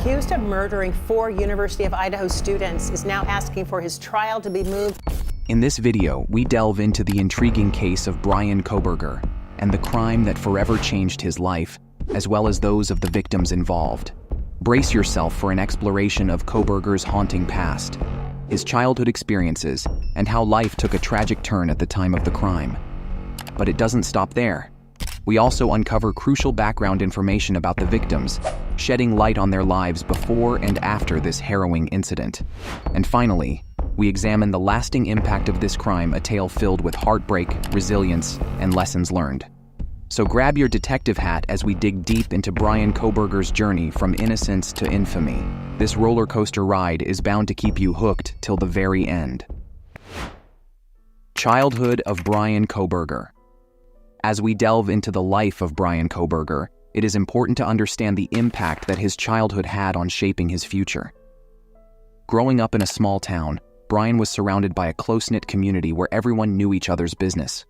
accused of murdering 4 University of Idaho students, is now asking for his trial to be moved. In this video, we delve into the intriguing case of Bryan Kohberger and the crime that forever changed his life, as well as those of the victims involved. Brace yourself for an exploration of Kohberger's haunting past, his childhood experiences, and how life took a tragic turn at the time of the crime. But it doesn't stop there. We also uncover crucial background information about the victims, shedding light on their lives before and after this harrowing incident. And finally, we examine the lasting impact of this crime, a tale filled with heartbreak, resilience, and lessons learned. So grab your detective hat as we dig deep into Bryan Kohberger's journey from innocence to infamy. This roller coaster ride is bound to keep you hooked till the very end. Childhood of Bryan Kohberger. As we delve into the life of Bryan Kohberger, it is important to understand the impact that his childhood had on shaping his future. Growing up in a small town, Bryan was surrounded by a close-knit community where everyone knew each other's business.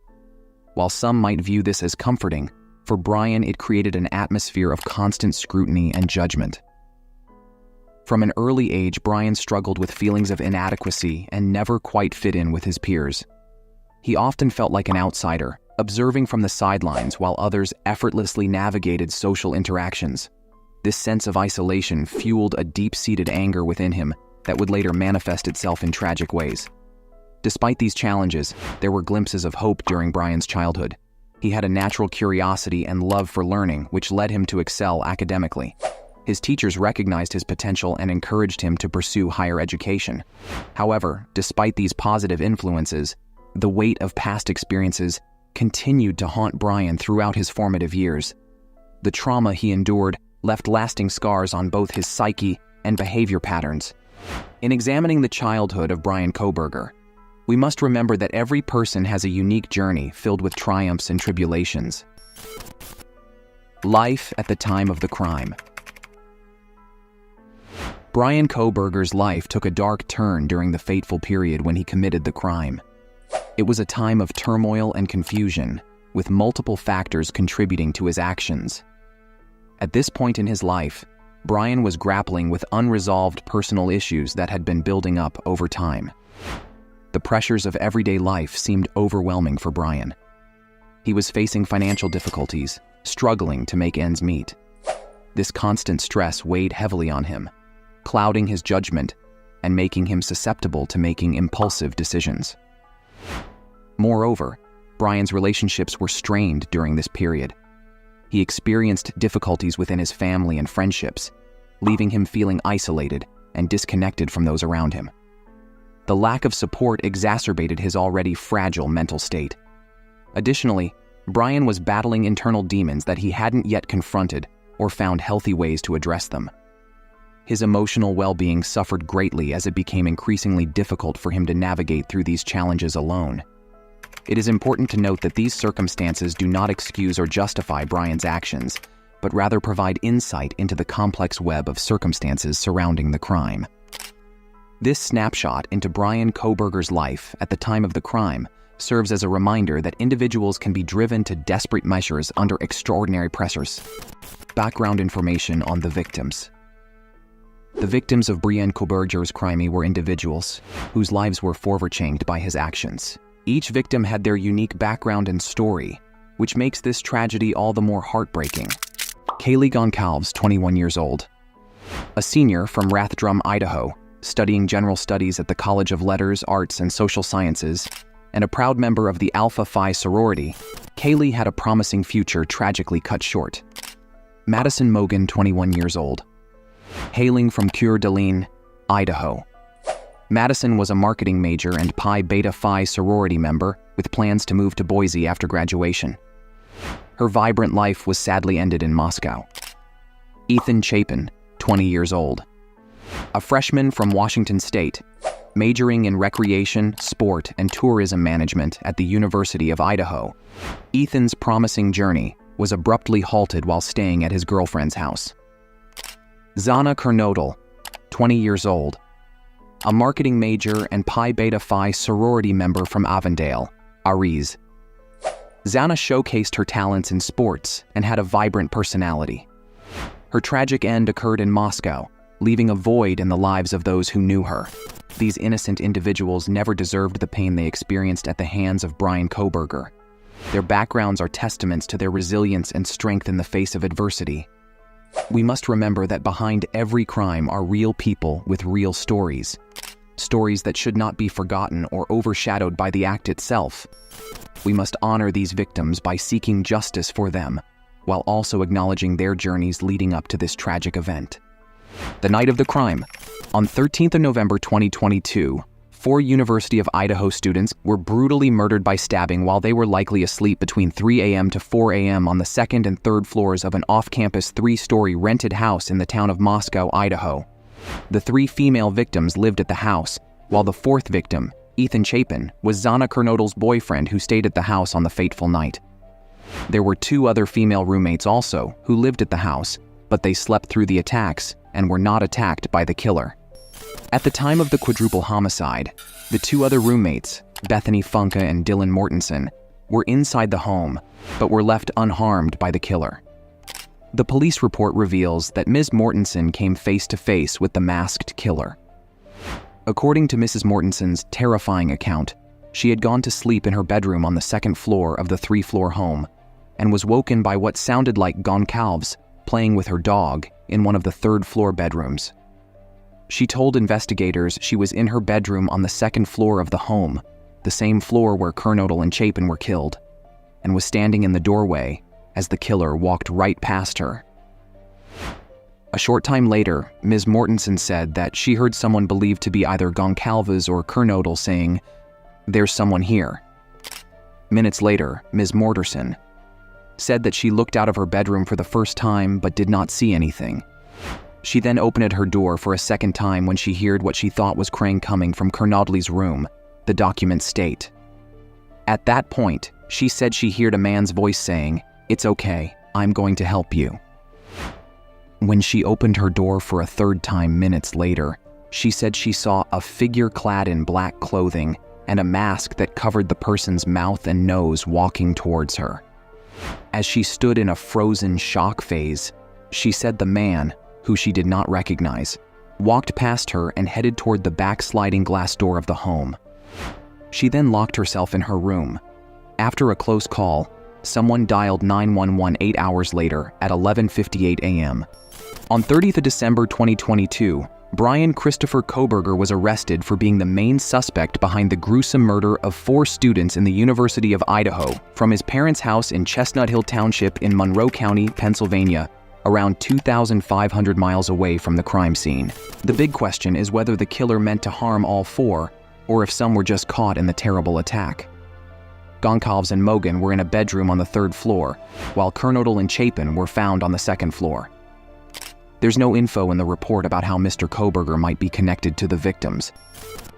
While some might view this as comforting, for Bryan it created an atmosphere of constant scrutiny and judgment. From an early age, Bryan struggled with feelings of inadequacy and never quite fit in with his peers. He often felt like an outsider, observing from the sidelines while others effortlessly navigated social interactions. This sense of isolation fueled a deep-seated anger within him that would later manifest itself in tragic ways. Despite these challenges, there were glimpses of hope during Bryan's childhood. He had a natural curiosity and love for learning, which led him to excel academically. His teachers recognized his potential and encouraged him to pursue higher education. However, despite these positive influences, the weight of past experiences continued to haunt Bryan throughout his formative years. The trauma he endured left lasting scars on both his psyche and behavior patterns. In examining the childhood of Bryan Kohberger, we must remember that every person has a unique journey filled with triumphs and tribulations. Life at the time of the crime. Bryan Kohberger's life took a dark turn during the fateful period when he committed the crime. It was a time of turmoil and confusion, with multiple factors contributing to his actions. At this point in his life, Bryan was grappling with unresolved personal issues that had been building up over time. The pressures of everyday life seemed overwhelming for Bryan. He was facing financial difficulties, struggling to make ends meet. This constant stress weighed heavily on him, clouding his judgment and making him susceptible to making impulsive decisions. Moreover, Bryan's relationships were strained during this period. He experienced difficulties within his family and friendships, leaving him feeling isolated and disconnected from those around him. The lack of support exacerbated his already fragile mental state. Additionally, Bryan was battling internal demons that he hadn't yet confronted or found healthy ways to address them. His emotional well-being suffered greatly as it became increasingly difficult for him to navigate through these challenges alone. It is important to note that these circumstances do not excuse or justify Bryan's actions, but rather provide insight into the complex web of circumstances surrounding the crime. This snapshot into Bryan Kohberger's life at the time of the crime serves as a reminder that individuals can be driven to desperate measures under extraordinary pressures. Background information on the victims. The victims of Bryan Kohberger's crime were individuals whose lives were forever changed by his actions. Each victim had their unique background and story, which makes this tragedy all the more heartbreaking. Kaylee Goncalves, 21 years old. A senior from Rathdrum, Idaho, studying general studies at the College of Letters, Arts, and Social Sciences, and a proud member of the Alpha Phi sorority, Kaylee had a promising future tragically cut short. Madison Mogan, 21 years old. Hailing from Coeur d'Alene, Idaho. Madison was a marketing major and Pi Beta Phi sorority member with plans to move to Boise after graduation. Her vibrant life was sadly ended in Moscow. Ethan Chapin, 20 years old. A freshman from Washington State, majoring in recreation, sport, and tourism management at the University of Idaho. Ethan's promising journey was abruptly halted while staying at his girlfriend's house. Zana Kernodle, 20 years old. A marketing major and Pi Beta Phi sorority member from Avondale, Ariz. Zana showcased her talents in sports and had a vibrant personality. Her tragic end occurred in Moscow, leaving a void in the lives of those who knew her. These innocent individuals never deserved the pain they experienced at the hands of Bryan Kohberger. Their backgrounds are testaments to their resilience and strength in the face of adversity. We must remember that behind every crime are real people with real stories. Stories that should not be forgotten or overshadowed by the act itself. We must honor these victims by seeking justice for them, while also acknowledging their journeys leading up to this tragic event. The night of the crime. On 13th of November 2022, 4 University of Idaho students were brutally murdered by stabbing while they were likely asleep between 3 a.m. to 4 a.m. on the second and third floors of an off-campus 3-story rented house in the town of Moscow, Idaho. The 3 female victims lived at the house, while the 4th victim, Ethan Chapin, was Zana Kernodle's boyfriend who stayed at the house on the fateful night. There were 2 other female roommates also who lived at the house, but they slept through the attacks and were not attacked by the killer. At the time of the quadruple homicide, the 2 other roommates, Bethany Funke and Dylan Mortensen, were inside the home, but were left unharmed by the killer. The police report reveals that Ms. Mortensen came face to face with the masked killer. According to Mrs. Mortensen's terrifying account, she had gone to sleep in her bedroom on the 2nd floor of the 3-floor home and was woken by what sounded like Goncalves playing with her dog in one of the 3rd-floor bedrooms. She told investigators she was in her bedroom on the 2nd floor of the home, the same floor where Kernodle and Chapin were killed, and was standing in the doorway as the killer walked right past her. A short time later, Ms. Mortensen said that she heard someone believed to be either Goncalves or Kernodle saying, "There's someone here." Minutes later, Ms. Mortensen said that she looked out of her bedroom for the first time but did not see anything. She then opened her door for a second time when she heard what she thought was Krang coming from Kernodle's room, the documents state. At that point, she said she heard a man's voice saying, "It's okay, I'm going to help you." When she opened her door for a 3rd time minutes later, she said she saw a figure clad in black clothing and a mask that covered the person's mouth and nose walking towards her. As she stood in a frozen shock phase, she said the man, who she did not recognize, walked past her and headed toward the back sliding glass door of the home. She then locked herself in her room. After a close call, someone dialed 911 8 hours later at 11:58 a.m. On 30th of December 2022, Bryan Christopher Kohberger was arrested for being the main suspect behind the gruesome murder of 4 students in the University of Idaho from his parents' house in Chestnut Hill Township in Monroe County, Pennsylvania, around 2,500 miles away from the crime scene. The big question is whether the killer meant to harm all 4, or if some were just caught in the terrible attack. Goncalves and Mogan were in a bedroom on the 3rd floor, while Kernodle and Chapin were found on the 2nd floor. There's no info in the report about how Mr. Kohberger might be connected to the victims.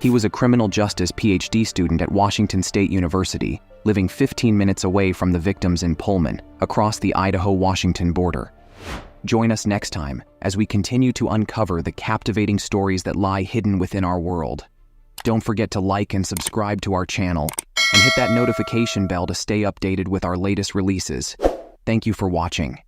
He was a criminal justice PhD student at Washington State University, living 15 minutes away from the victims in Pullman, across the Idaho-Washington border. Join us next time as we continue to uncover the captivating stories that lie hidden within our world. Don't forget to like and subscribe to our channel, and hit that notification bell to stay updated with our latest releases. Thank you for watching.